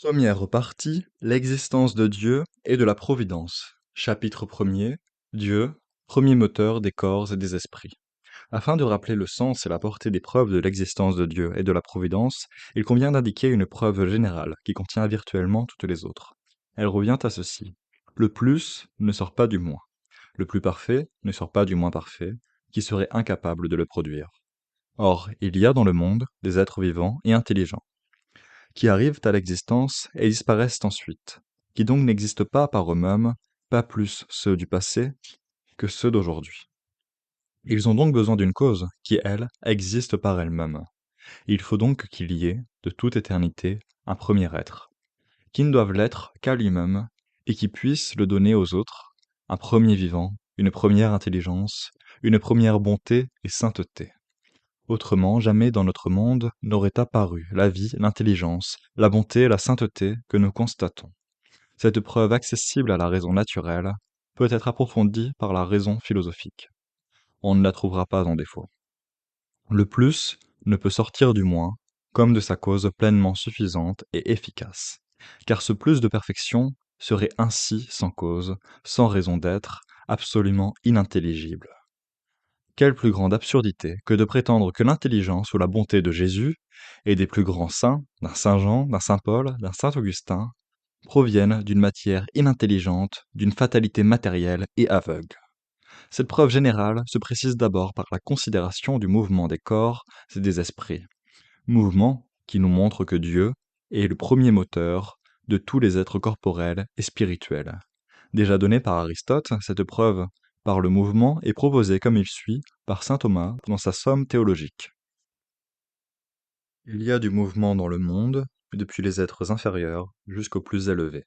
Première partie, l'existence de Dieu et de la providence. Chapitre 1er, Dieu, premier moteur des corps et des esprits. Afin de rappeler le sens et la portée des preuves de l'existence de Dieu et de la providence, il convient d'indiquer une preuve générale qui contient virtuellement toutes les autres. Elle revient à ceci. Le plus ne sort pas du moins. Le plus parfait ne sort pas du moins parfait, qui serait incapable de le produire. Or, il y a dans le monde des êtres vivants et intelligents qui arrivent à l'existence et disparaissent ensuite, qui donc n'existent pas par eux-mêmes, pas plus ceux du passé que ceux d'aujourd'hui. Ils ont donc besoin d'une cause qui, elle, existe par elle-même. Il faut donc qu'il y ait, de toute éternité, un premier être, qui ne doive l'être qu'à lui-même, et qui puisse le donner aux autres, un premier vivant, une première intelligence, une première bonté et sainteté. Autrement, jamais dans notre monde n'aurait apparu la vie, l'intelligence, la bonté et la sainteté que nous constatons. Cette preuve accessible à la raison naturelle peut être approfondie par la raison philosophique. On ne la trouvera pas en défaut. Le plus ne peut sortir du moins, comme de sa cause pleinement suffisante et efficace, car ce plus de perfection serait ainsi sans cause, sans raison d'être, absolument inintelligible. Quelle plus grande absurdité que de prétendre que l'intelligence ou la bonté de Jésus et des plus grands saints, d'un saint Jean, d'un saint Paul, d'un saint Augustin, proviennent d'une matière inintelligente, d'une fatalité matérielle et aveugle. Cette preuve générale se précise d'abord par la considération du mouvement des corps et des esprits, mouvement qui nous montre que Dieu est le premier moteur de tous les êtres corporels et spirituels. Déjà donnée par Aristote, cette preuve par le mouvement est proposée comme il suit par saint Thomas dans sa Somme théologique. Il y a du mouvement dans le monde, depuis les êtres inférieurs jusqu'aux plus élevés.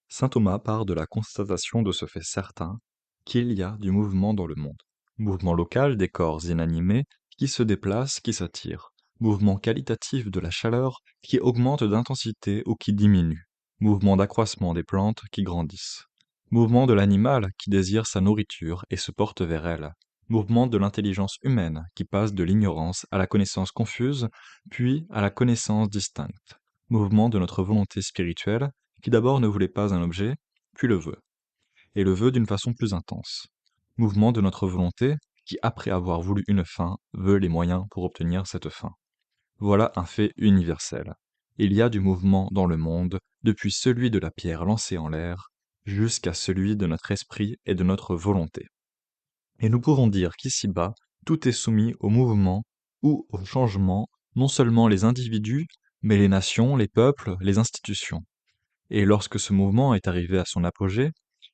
Saint Thomas part de la constatation de ce fait certain qu'il y a du mouvement dans le monde. Mouvement local des corps inanimés qui se déplacent, qui s'attirent. Mouvement qualitatif de la chaleur qui augmente d'intensité ou qui diminue. Mouvement d'accroissement des plantes qui grandissent. Mouvement de l'animal qui désire sa nourriture et se porte vers elle. Mouvement de l'intelligence humaine qui passe de l'ignorance à la connaissance confuse, puis à la connaissance distincte. Mouvement de notre volonté spirituelle qui d'abord ne voulait pas un objet, puis le veut, et le veut d'une façon plus intense. Mouvement de notre volonté qui, après avoir voulu une fin, veut les moyens pour obtenir cette fin. Voilà un fait universel. Il y a du mouvement dans le monde, depuis celui de la pierre lancée en l'air, jusqu'à celui de notre esprit et de notre volonté. Et nous pouvons dire qu'ici-bas, tout est soumis au mouvement ou au changement, non seulement les individus, mais les nations, les peuples, les institutions. Et lorsque ce mouvement est arrivé à son apogée,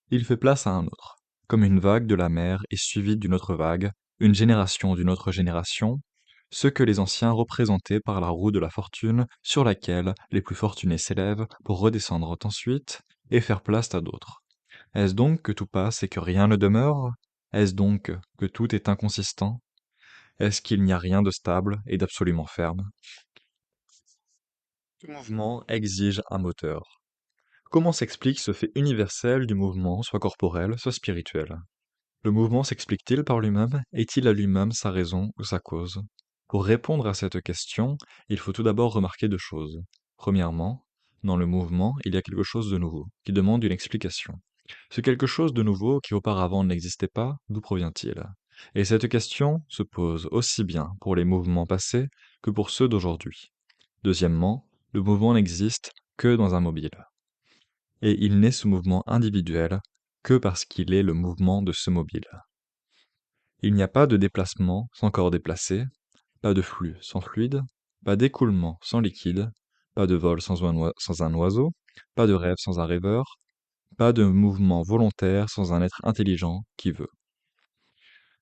il fait place à un autre, comme une vague de la mer est suivie d'une autre vague, une génération d'une autre génération, ce que les anciens représentaient par la roue de la fortune sur laquelle les plus fortunés s'élèvent pour redescendre ensuite et faire place à d'autres. Est-ce donc que tout passe et que rien ne demeure? Est-ce donc que tout est inconsistant? Est-ce qu'il n'y a rien de stable et d'absolument ferme? Tout mouvement exige un moteur. Comment s'explique ce fait universel du mouvement, soit corporel, soit spirituel? Le mouvement s'explique-t-il par lui-même? Est-il à lui-même sa raison ou sa cause? Pour répondre à cette question, il faut tout d'abord remarquer deux choses. Premièrement, dans le mouvement, il y a quelque chose de nouveau, qui demande une explication. Ce quelque chose de nouveau qui auparavant n'existait pas, d'où provient-il? Et cette question se pose aussi bien pour les mouvements passés que pour ceux d'aujourd'hui. Deuxièmement, le mouvement n'existe que dans un mobile. Et il n'est ce mouvement individuel que parce qu'il est le mouvement de ce mobile. Il n'y a pas de déplacement sans corps déplacé, pas de flux sans fluide, pas d'écoulement sans liquide, pas de vol sans un oiseau, pas de rêve sans un rêveur, pas de mouvement volontaire sans un être intelligent qui veut.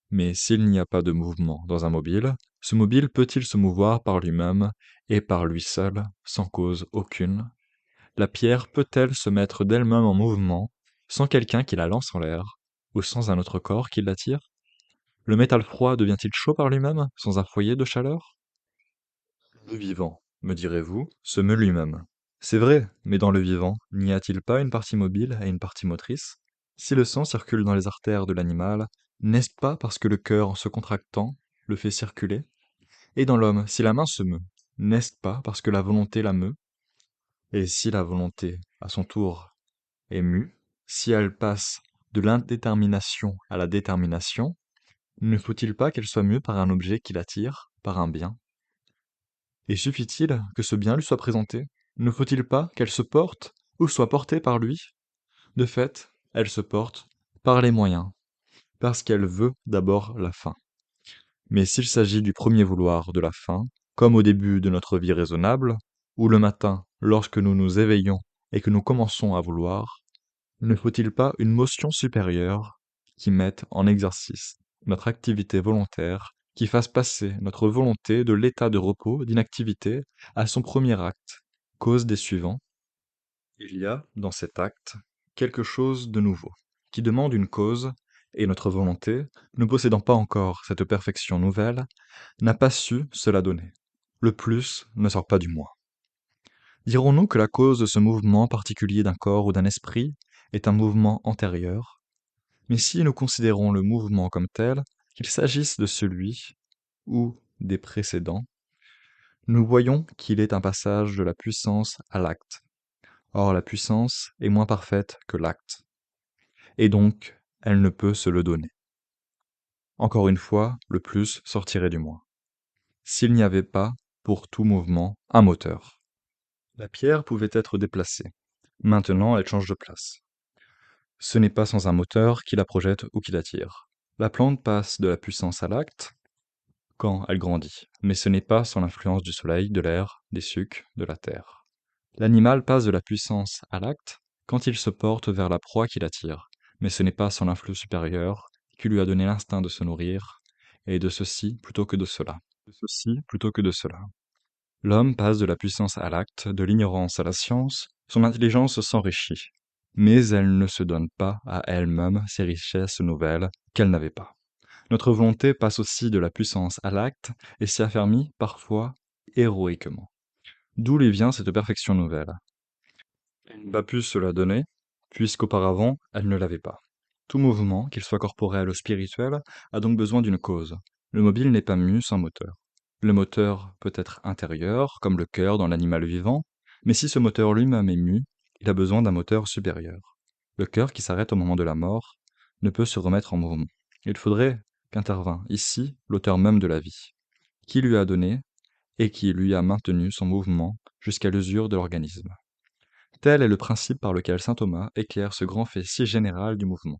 Mais s'il n'y a pas de mouvement dans un mobile, ce mobile peut-il se mouvoir par lui-même et par lui seul, sans cause aucune? La pierre peut-elle se mettre d'elle-même en mouvement, sans quelqu'un qui la lance en l'air, ou sans un autre corps qui l'attire? Le métal froid devient-il chaud par lui-même, sans un foyer de chaleur? Le vivant, me direz-vous, se meut lui-même. C'est vrai, mais dans le vivant, n'y a-t-il pas une partie mobile et une partie motrice? Si le sang circule dans les artères de l'animal, n'est-ce pas parce que le cœur, en se contractant, le fait circuler? Et dans l'homme, si la main se meut, n'est-ce pas parce que la volonté la meut? Et si la volonté, à son tour, est mue, si elle passe de l'indétermination à la détermination, ne faut-il pas qu'elle soit mue par un objet qui l'attire, par un bien? Et suffit-il que ce bien lui soit présenté? Ne faut-il pas qu'elle se porte ou soit portée par lui? De fait, elle se porte par les moyens, parce qu'elle veut d'abord la fin. Mais s'il s'agit du premier vouloir de la fin, comme au début de notre vie raisonnable, ou le matin lorsque nous nous éveillons et que nous commençons à vouloir, ne faut-il pas une motion supérieure qui mette en exercice notre activité volontaire, qui fasse passer notre volonté de l'état de repos, d'inactivité, à son premier acte, cause des suivants? Il y a, dans cet acte, quelque chose de nouveau, qui demande une cause, et notre volonté, ne possédant pas encore cette perfection nouvelle, n'a pas su se la donner. Le plus ne sort pas du moins. Dirons-nous que la cause de ce mouvement particulier d'un corps ou d'un esprit est un mouvement antérieur? Mais si nous considérons le mouvement comme tel, qu'il s'agisse de celui ou des précédents, nous voyons qu'il est un passage de la puissance à l'acte. Or la puissance est moins parfaite que l'acte, et donc elle ne peut se le donner. Encore une fois, le plus sortirait du moins. S'il n'y avait pas, pour tout mouvement, un moteur. La pierre pouvait être déplacée. Maintenant, elle change de place. Ce n'est pas sans un moteur qui la projette ou qui la tire. La plante passe de la puissance à l'acte quand elle grandit, mais ce n'est pas sans l'influence du soleil, de l'air, des sucs, de la terre. L'animal passe de la puissance à l'acte quand il se porte vers la proie qui l'attire, mais ce n'est pas son influx supérieur qui lui a donné l'instinct de se nourrir, et de ceci plutôt que de cela. De ceci plutôt que de cela. L'homme passe de la puissance à l'acte, de l'ignorance à la science, son intelligence s'enrichit, mais elle ne se donne pas à elle-même ces richesses nouvelles qu'elle n'avait pas. Notre volonté passe aussi de la puissance à l'acte et s'y affermit parfois héroïquement. D'où lui vient cette perfection nouvelle? Elle n'a pas pu se la donner, puisqu'auparavant elle ne l'avait pas. Tout mouvement, qu'il soit corporel ou spirituel, a donc besoin d'une cause. Le mobile n'est pas mu sans moteur. Le moteur peut être intérieur, comme le cœur dans l'animal vivant, mais si ce moteur lui-même est mu, il a besoin d'un moteur supérieur. Le cœur qui s'arrête au moment de la mort ne peut se remettre en mouvement. Il faudrait qu'intervînt ici l'auteur même de la vie, qui lui a donné et qui lui a maintenu son mouvement jusqu'à l'usure de l'organisme. Tel est le principe par lequel saint Thomas éclaire ce grand fait si général du mouvement.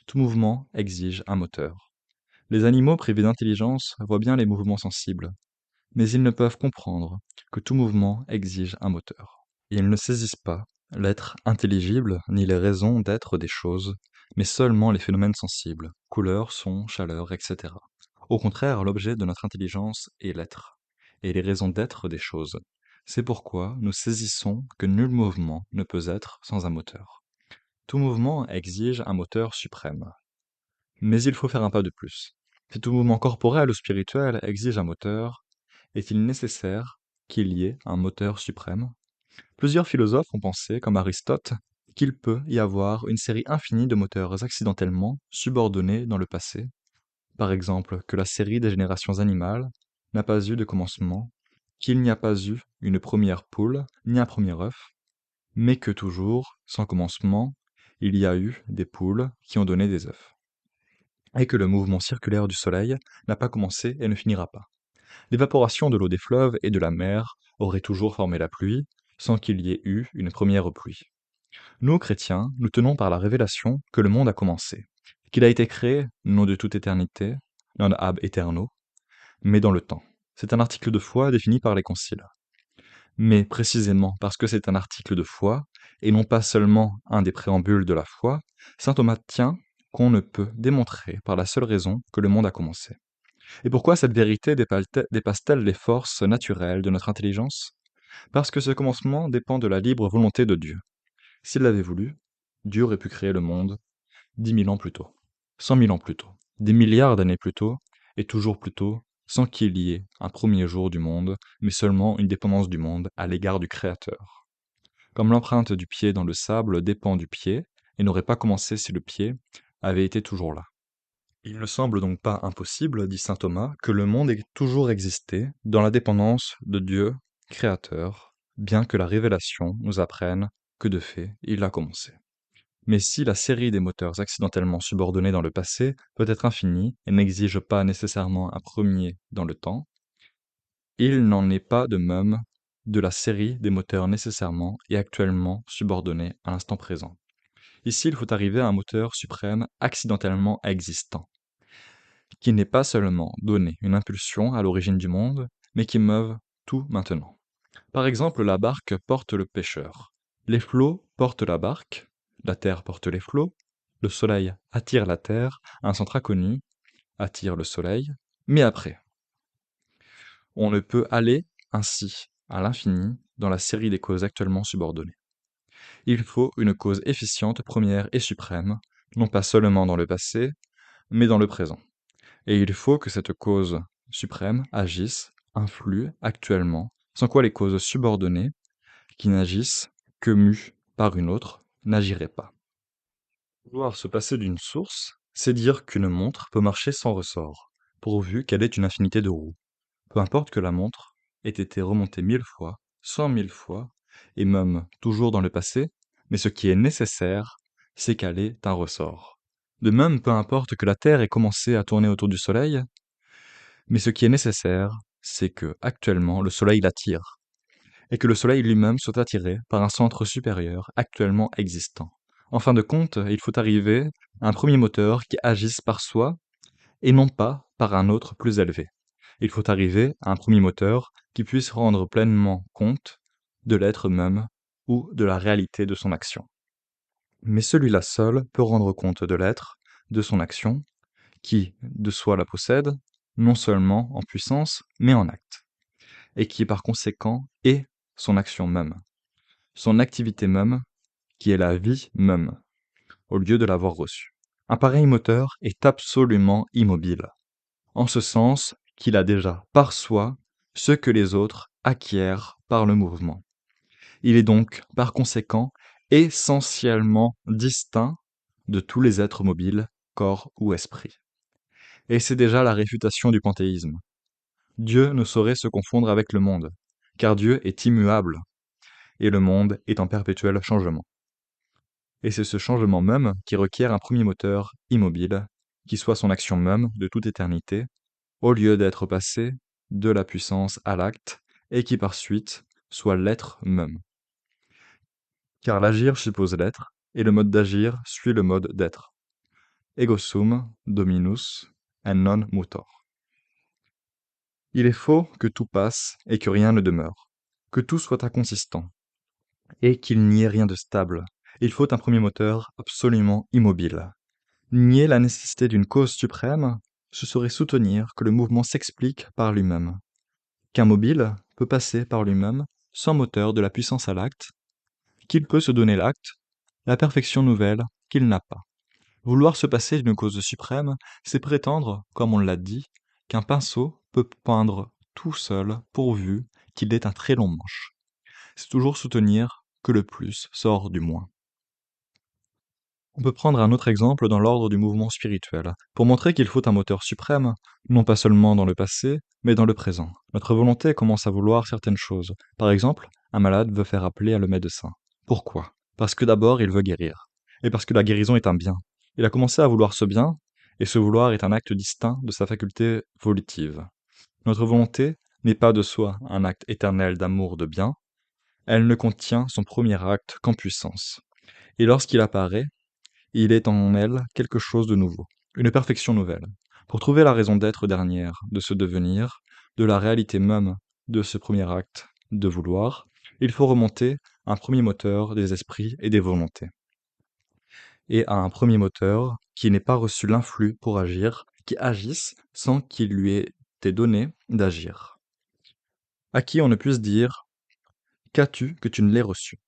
Tout mouvement exige un moteur. Les animaux privés d'intelligence voient bien les mouvements sensibles, mais ils ne peuvent comprendre que tout mouvement exige un moteur. Ils ne saisissent pas l'être intelligible ni les raisons d'être des choses, mais seulement les phénomènes sensibles, couleurs, sons, chaleur, etc. Au contraire, l'objet de notre intelligence est l'être, et les raisons d'être des choses. C'est pourquoi nous saisissons que nul mouvement ne peut être sans un moteur. Tout mouvement exige un moteur suprême. Mais il faut faire un pas de plus. Si tout mouvement corporel ou spirituel exige un moteur, est-il nécessaire qu'il y ait un moteur suprême? Plusieurs philosophes ont pensé, comme Aristote, qu'il peut y avoir une série infinie de moteurs accidentellement subordonnés dans le passé, par exemple que la série des générations animales n'a pas eu de commencement, qu'il n'y a pas eu une première poule ni un premier œuf, mais que toujours, sans commencement, il y a eu des poules qui ont donné des œufs, et que le mouvement circulaire du Soleil n'a pas commencé et ne finira pas. L'évaporation de l'eau des fleuves et de la mer aurait toujours formé la pluie, sans qu'il y ait eu une première pluie. Nous, chrétiens, nous tenons par la révélation que le monde a commencé, qu'il a été créé, non de toute éternité, non ab aeterno, mais dans le temps. C'est un article de foi défini par les conciles. Mais précisément parce que c'est un article de foi, et non pas seulement un des préambules de la foi, saint Thomas tient qu'on ne peut démontrer par la seule raison que le monde a commencé. Et pourquoi cette vérité dépasse-t-elle les forces naturelles de notre intelligence? Parce que ce commencement dépend de la libre volonté de Dieu. S'il l'avait voulu, Dieu aurait pu créer le monde 10 000 ans plus tôt, 100 000 ans plus tôt, des milliards d'années plus tôt, et toujours plus tôt, sans qu'il y ait un premier jour du monde, mais seulement une dépendance du monde à l'égard du Créateur. Comme l'empreinte du pied dans le sable dépend du pied, et n'aurait pas commencé si le pied avait été toujours là. Il ne semble donc pas impossible, dit saint Thomas, que le monde ait toujours existé dans la dépendance de Dieu, Créateur, bien que la révélation nous apprenne que de fait, il a commencé. Mais si la série des moteurs accidentellement subordonnés dans le passé peut être infinie et n'exige pas nécessairement un premier dans le temps, il n'en est pas de même de la série des moteurs nécessairement et actuellement subordonnés à l'instant présent. Ici, il faut arriver à un moteur suprême accidentellement existant, qui n'est pas seulement donné une impulsion à l'origine du monde, mais qui meuve tout maintenant. Par exemple, la barque porte le pêcheur, les flots portent la barque, la terre porte les flots, le soleil attire la terre, un centre inconnu attire le soleil, mais après, on ne peut aller ainsi à l'infini dans la série des causes actuellement subordonnées. Il faut une cause efficiente, première et suprême, non pas seulement dans le passé, mais dans le présent. Et il faut que cette cause suprême agisse, influe actuellement, sans quoi les causes subordonnées, qui n'agissent que mues par une autre, n'agiraient pas. Vouloir se passer d'une source, c'est dire qu'une montre peut marcher sans ressort, pourvu qu'elle ait une infinité de roues. Peu importe que la montre ait été remontée 1000 fois, 100 000 fois, et même toujours dans le passé, mais ce qui est nécessaire, c'est qu'elle ait un ressort. De même, peu importe que la Terre ait commencé à tourner autour du Soleil, mais ce qui est nécessaire, c'est que, actuellement, le Soleil l'attire, et que le Soleil lui-même soit attiré par un centre supérieur actuellement existant. En fin de compte, il faut arriver à un premier moteur qui agisse par soi, et non pas par un autre plus élevé. Il faut arriver à un premier moteur qui puisse rendre pleinement compte de l'être même ou de la réalité de son action. Mais celui-là seul peut rendre compte de l'être, de son action, qui de soi la possède, non seulement en puissance, mais en acte, et qui par conséquent est son action même, son activité même, qui est la vie même, au lieu de l'avoir reçue. Un pareil moteur est absolument immobile, en ce sens qu'il a déjà par soi ce que les autres acquièrent par le mouvement. Il est donc, par conséquent, essentiellement distinct de tous les êtres mobiles, corps ou esprit. Et c'est déjà la réfutation du panthéisme. Dieu ne saurait se confondre avec le monde, car Dieu est immuable, et le monde est en perpétuel changement. Et c'est ce changement même qui requiert un premier moteur immobile, qui soit son action même de toute éternité, au lieu d'être passé de la puissance à l'acte, et qui par suite soit l'être même. Car l'agir suppose l'être, et le mode d'agir suit le mode d'être. Ego sum dominus et non mutor. Il est faux que tout passe et que rien ne demeure, que tout soit inconsistant, et qu'il n'y ait rien de stable. Il faut un premier moteur absolument immobile. Nier la nécessité d'une cause suprême, ce serait soutenir que le mouvement s'explique par lui-même, qu'un mobile peut passer par lui-même sans moteur de la puissance à l'acte, qu'il peut se donner l'acte, la perfection nouvelle qu'il n'a pas. Vouloir se passer d'une cause suprême, c'est prétendre, comme on l'a dit, qu'un pinceau peut peindre tout seul pourvu qu'il ait un très long manche. C'est toujours soutenir que le plus sort du moins. On peut prendre un autre exemple dans l'ordre du mouvement spirituel, pour montrer qu'il faut un moteur suprême, non pas seulement dans le passé, mais dans le présent. Notre volonté commence à vouloir certaines choses. Par exemple, un malade veut faire appeler à le médecin. Pourquoi? Parce que d'abord il veut guérir, et parce que la guérison est un bien. Il a commencé à vouloir ce bien, et ce vouloir est un acte distinct de sa faculté volitive. Notre volonté n'est pas de soi un acte éternel d'amour de bien, elle ne contient son premier acte qu'en puissance. Et lorsqu'il apparaît, il est en elle quelque chose de nouveau, une perfection nouvelle. Pour trouver la raison d'être dernière de ce devenir, de la réalité même de ce premier acte de vouloir, il faut remonter à un premier moteur des esprits et des volontés, et à un premier moteur qui n'ait pas reçu l'influx pour agir, qui agisse sans qu'il lui ait été donné d'agir. À qui on ne puisse dire « Qu'as-tu que tu ne l'aies reçu ?»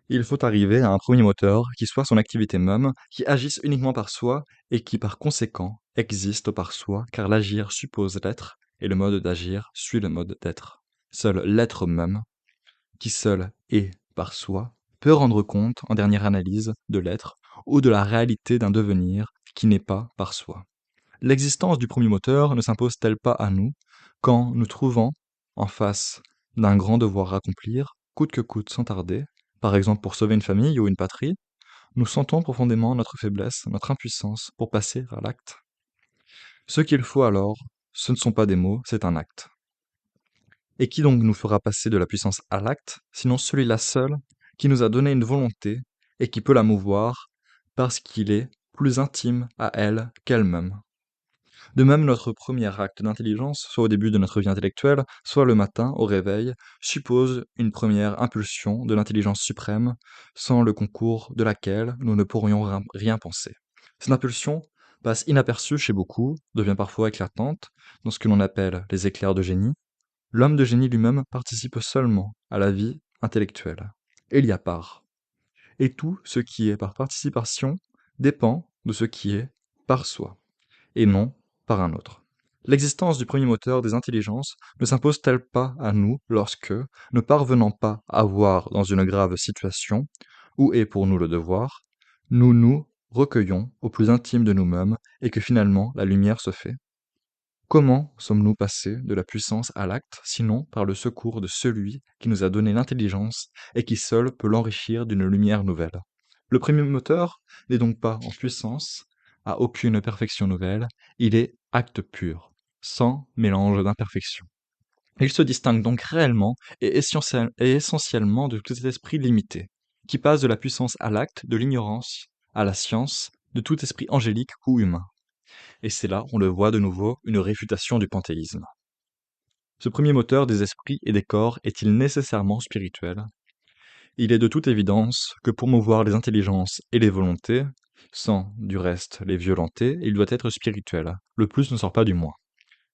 Il faut arriver à un premier moteur qui soit son activité même, qui agisse uniquement par soi et qui par conséquent existe par soi, car l'agir suppose l'être et le mode d'agir suit le mode d'être. Seul l'être même, qui seul est par soi, peut rendre compte, en dernière analyse, de l'être ou de la réalité d'un devenir qui n'est pas par soi. L'existence du premier moteur ne s'impose-t-elle pas à nous quand nous trouvons en face d'un grand devoir à accomplir, coûte que coûte sans tarder, par exemple pour sauver une famille ou une patrie, nous sentons profondément notre faiblesse, notre impuissance pour passer à l'acte. Ce qu'il faut alors, ce ne sont pas des mots, c'est un acte. Et qui donc nous fera passer de la puissance à l'acte, sinon celui-là seul, qui nous a donné une volonté et qui peut la mouvoir, parce qu'il est plus intime à elle qu'elle-même. De même, notre premier acte d'intelligence, soit au début de notre vie intellectuelle, soit le matin au réveil, suppose une première impulsion de l'intelligence suprême, sans le concours de laquelle nous ne pourrions rien penser. Cette impulsion passe inaperçue chez beaucoup, devient parfois éclatante, dans ce que l'on appelle les éclairs de génie. L'homme de génie lui-même participe seulement à la vie intellectuelle. Et il y a part. Et tout ce qui est par participation dépend de ce qui est par soi, et non par un autre. L'existence du premier moteur des intelligences ne s'impose-t-elle pas à nous lorsque, ne parvenant pas à voir dans une grave situation, où est pour nous le devoir, nous nous recueillons au plus intime de nous-mêmes et que finalement la lumière se fait? Comment sommes-nous passés de la puissance à l'acte, sinon par le secours de celui qui nous a donné l'intelligence et qui seul peut l'enrichir d'une lumière nouvelle? Le premier moteur n'est donc pas en puissance, à aucune perfection nouvelle, il est acte pur, sans mélange d'imperfection. Il se distingue donc réellement et essentiellement de tout esprit limité, qui passe de la puissance à l'acte, de l'ignorance à la science, de tout esprit angélique ou humain. Et c'est là, on le voit de nouveau, une réfutation du panthéisme. Ce premier moteur des esprits et des corps est-il nécessairement spirituel? Il est de toute évidence que pour mouvoir les intelligences et les volontés, sans, du reste, les violenter, il doit être spirituel. Le plus ne sort pas du moins.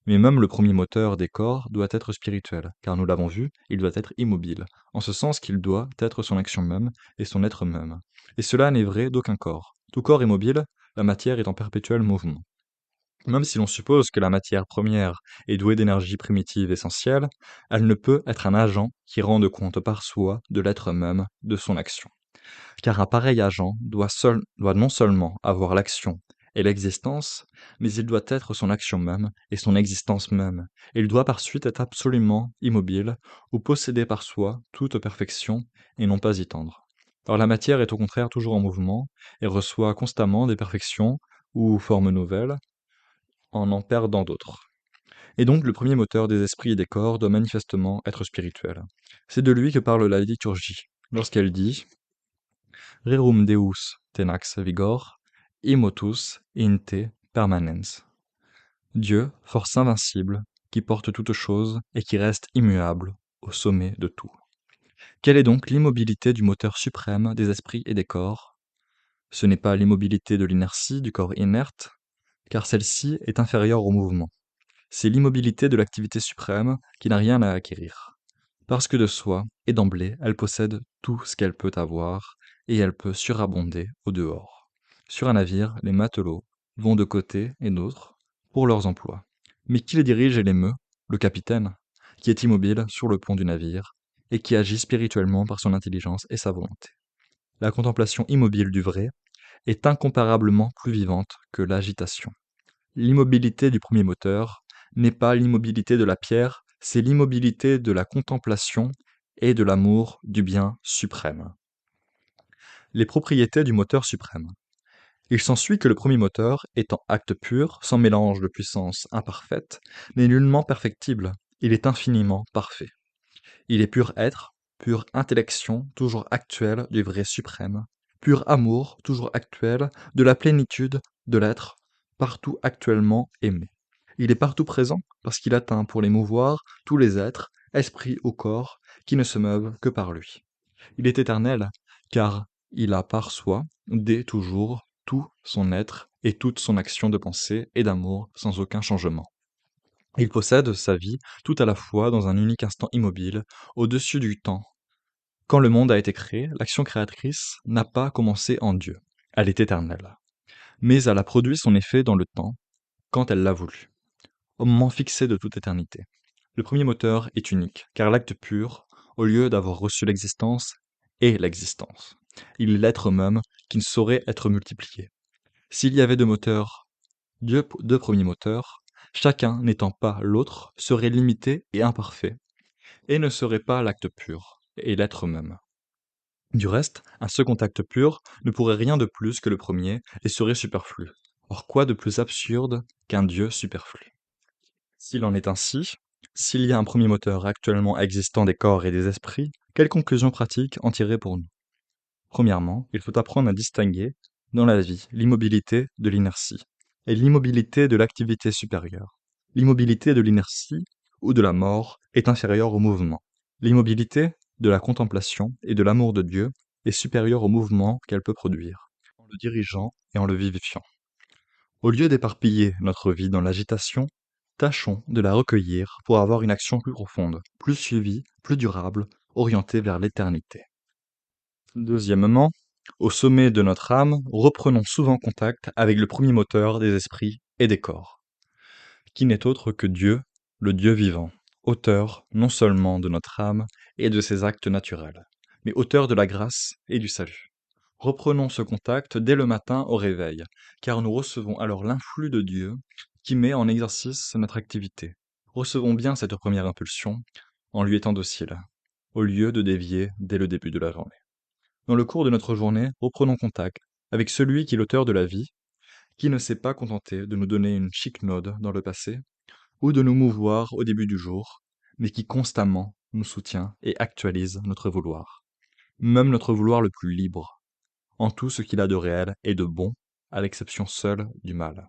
Mais même le premier moteur des corps doit être spirituel, car nous l'avons vu, il doit être immobile, en ce sens qu'il doit être son action même et son être même. Et cela n'est vrai d'aucun corps. Tout corps est mobile, la matière est en perpétuel mouvement. Même si l'on suppose que la matière première est douée d'énergie primitive essentielle, elle ne peut être un agent qui rende compte par soi de l'être même de son action. Car un pareil agent doit non seulement avoir l'action et l'existence, mais il doit être son action même et son existence même, et il doit par suite être absolument immobile ou posséder par soi toute perfection et non pas y tendre. Alors la matière est au contraire toujours en mouvement et reçoit constamment des perfections ou formes nouvelles, en perdant d'autres. Et donc le premier moteur des esprits et des corps doit manifestement être spirituel. C'est de lui que parle la liturgie, lorsqu'elle dit Rerum Deus tenax vigor, immotus in te permanens. Dieu, force invincible, qui porte toute chose et qui reste immuable au sommet de tout. Quelle est donc l'immobilité du moteur suprême des esprits et des corps? Ce n'est pas l'immobilité de l'inertie du corps inerte, car celle-ci est inférieure au mouvement. C'est l'immobilité de l'activité suprême qui n'a rien à acquérir. Parce que de soi et d'emblée, elle possède tout ce qu'elle peut avoir, et elle peut surabonder au dehors. Sur un navire, les matelots vont de côté et d'autre pour leurs emplois. Mais qui les dirige et les meut? Le capitaine, qui est immobile sur le pont du navire, et qui agit spirituellement par son intelligence et sa volonté. La contemplation immobile du vrai est incomparablement plus vivante que l'agitation. L'immobilité du premier moteur n'est pas l'immobilité de la pierre, c'est l'immobilité de la contemplation et de l'amour du bien suprême. Les propriétés du moteur suprême. Il s'ensuit que le premier moteur, étant acte pur, sans mélange de puissance imparfaite, n'est nullement perfectible, il est infiniment parfait. Il est pur être, pure intellection, toujours actuelle du vrai suprême, pur amour, toujours actuel, de la plénitude de l'être, partout actuellement aimé. Il est partout présent parce qu'il atteint pour les mouvoir tous les êtres, esprit ou corps, qui ne se meuvent que par lui. Il est éternel, car il a par soi, dès toujours, tout son être et toute son action de pensée et d'amour sans aucun changement. Il possède sa vie tout à la fois dans un unique instant immobile, au-dessus du temps. Quand le monde a été créé, l'action créatrice n'a pas commencé en Dieu. Elle est éternelle. Mais elle a produit son effet dans le temps, quand elle l'a voulu, au moment fixé de toute éternité. Le premier moteur est unique, car l'acte pur, au lieu d'avoir reçu l'existence, est l'existence. Il est l'être même qui ne saurait être multiplié. S'il y avait deux premiers moteurs, chacun n'étant pas l'autre, serait limité et imparfait. et ne serait pas l'acte pur, et l'être même. Du reste, un second acte pur ne pourrait rien de plus que le premier et serait superflu. Or quoi de plus absurde qu'un Dieu superflu? S'il en est ainsi, s'il y a un premier moteur actuellement existant des corps et des esprits, quelles conclusions pratiques en tirer pour nous? Premièrement, il faut apprendre à distinguer, dans la vie, l'immobilité de l'inertie et l'immobilité de l'activité supérieure. L'immobilité de l'inertie ou de la mort est inférieure au mouvement. L'immobilité de la contemplation et de l'amour de Dieu est supérieure au mouvement qu'elle peut produire, en le dirigeant et en le vivifiant. Au lieu d'éparpiller notre vie dans l'agitation, tâchons de la recueillir pour avoir une action plus profonde, plus suivie, plus durable, orientée vers l'éternité. Deuxièmement, au sommet de notre âme, reprenons souvent contact avec le premier moteur des esprits et des corps, qui n'est autre que Dieu, le Dieu vivant, auteur non seulement de notre âme et de ses actes naturels, mais auteur de la grâce et du salut. Reprenons ce contact dès le matin au réveil, car nous recevons alors l'influx de Dieu qui met en exercice notre activité. Recevons bien cette première impulsion en lui étant docile, au lieu de dévier dès le début de la journée. Dans le cours de notre journée, reprenons contact avec celui qui est l'auteur de la vie, qui ne s'est pas contenté de nous donner une chiquenaude dans le passé, ou de nous mouvoir au début du jour, mais qui constamment nous soutient et actualise notre vouloir, même notre vouloir le plus libre, en tout ce qu'il a de réel et de bon, à l'exception seule du mal.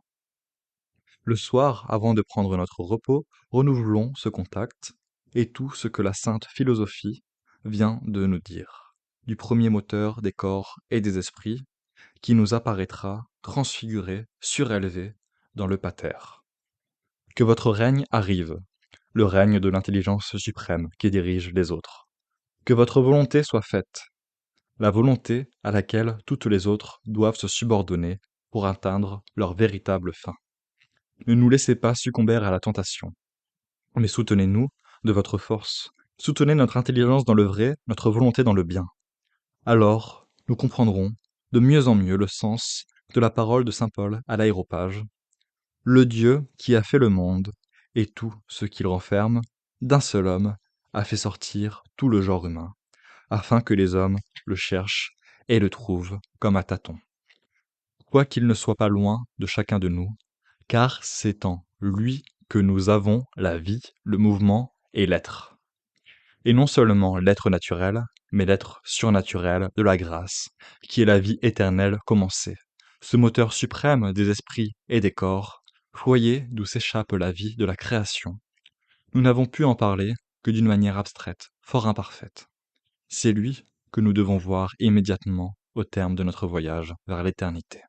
Le soir, avant de prendre notre repos, renouvelons ce contact et tout ce que la sainte philosophie vient de nous dire, du premier moteur des corps et des esprits, qui nous apparaîtra transfiguré, surélevé dans le pater. Que votre règne arrive, le règne de l'intelligence suprême qui dirige les autres. Que votre volonté soit faite, la volonté à laquelle toutes les autres doivent se subordonner pour atteindre leur véritable fin. Ne nous laissez pas succomber à la tentation, mais soutenez-nous de votre force. Soutenez notre intelligence dans le vrai, notre volonté dans le bien. Alors, nous comprendrons de mieux en mieux le sens de la parole de saint Paul à l'Aréopage. Le Dieu qui a fait le monde et tout ce qu'il renferme, d'un seul homme, a fait sortir tout le genre humain, afin que les hommes le cherchent et le trouvent comme à tâtons. Quoiqu'il ne soit pas loin de chacun de nous, car c'est en lui que nous avons la vie, le mouvement et l'être. Et non seulement l'être naturel, mais l'être surnaturel de la grâce, qui est la vie éternelle commencée, ce moteur suprême des esprits et des corps, foyer d'où s'échappe la vie de la création. Nous n'avons pu en parler que d'une manière abstraite, fort imparfaite. C'est lui que nous devons voir immédiatement au terme de notre voyage vers l'éternité.